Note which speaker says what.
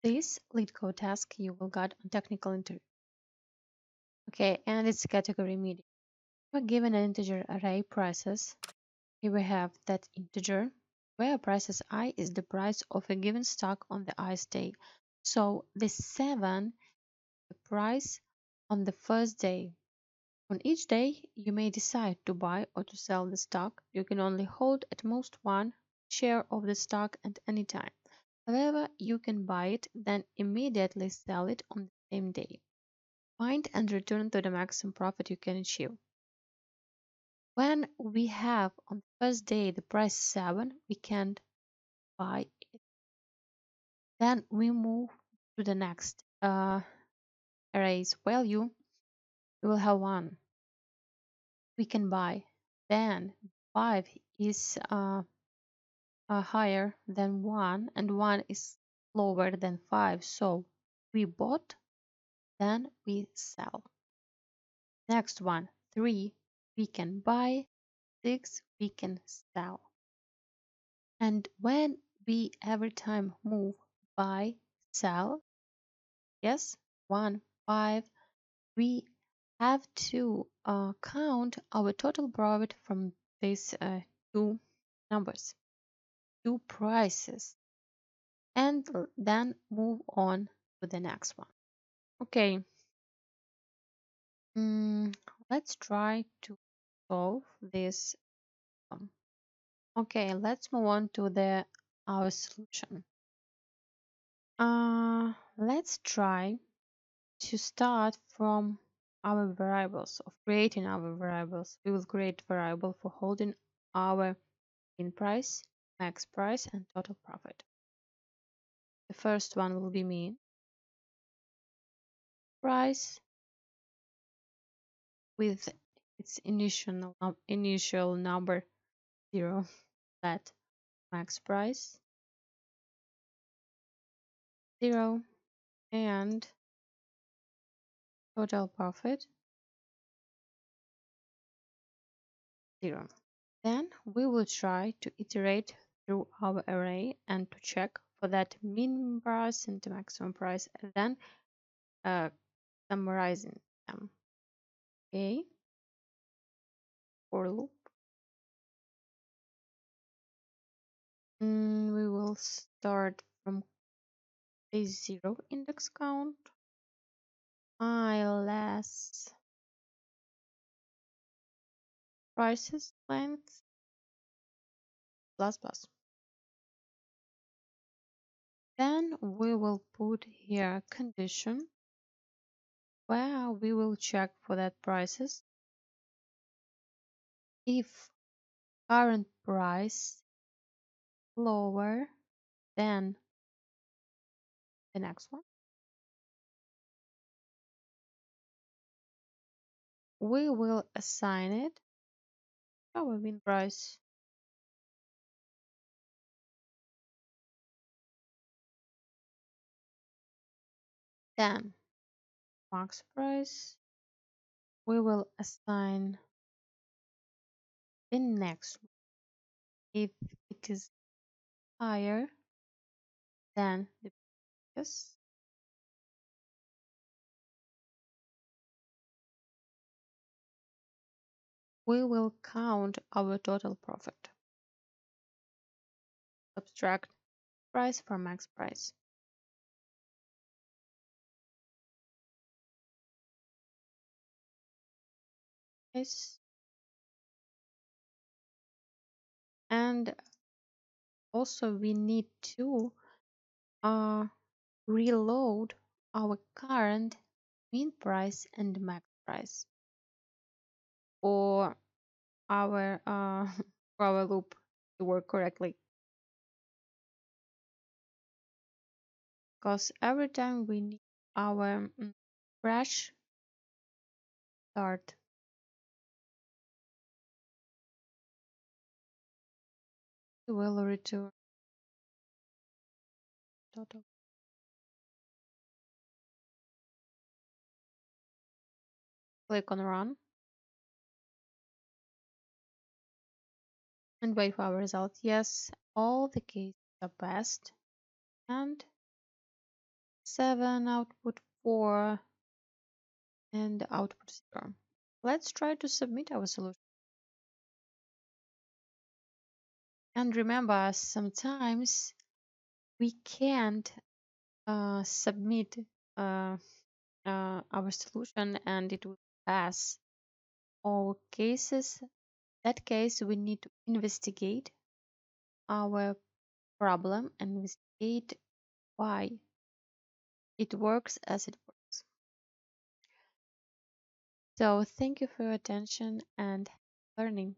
Speaker 1: this LeetCode task you will get on technical interview. Okay, and it's category media. We're given an integer array prices. Here we have that integer where prices I is the price of a given stock on the ice day. So the 7 the price on the first day. On each day, you may decide to buy or to sell the stock. You can only hold at most one share of the stock at any time. However, you can buy it, then immediately sell it on the same day. Find and return to the maximum profit you can achieve. When we have on the first day the price 7, we can't buy it. Then we move to the next array's value. We will have 1. We can buy. Then 5 is higher than 1 and 1 is lower than 5. So we bought, then we sell. Next one, 3 we can buy, 6 we can sell. And when we every time move buy, sell, yes, 1, 5, we have to count our total profit from these two numbers, two prices, and then move on to the next one. Okay, let's try to solve this. Okay, let's move on to our solution. Let's try to start from our variables, of creating our variables. We will create variable for holding our mean price, max price, and total profit. The first one will be mean price with its initial number 0, let max price 0, and total profit 0. Then we will try to iterate through our array and to check for that minimum price and the maximum price, and then summarizing them. Okay, for loop. We will start from a 0 index count, I less prices length plus plus. Then we will put here a condition where we will check for that prices. If current price lower than the next one, we will assign it our win price. Then max price, we will assign the next one. If it is higher than the previous, we will count our total profit. Subtract price from max price. Yes. And also we need to reload our current mean price and max price for our for our loop to work correctly. Because every time we need our fresh start, we will return total. Click on run and wait for our result. Yes, all the cases are passed, and 7, output 4, and output 0. Let's try to submit our solution. And remember, sometimes we can't submit uh, our solution and it will pass all cases. That case, we need to investigate our problem and investigate why it works as it works. So thank you for your attention and learning.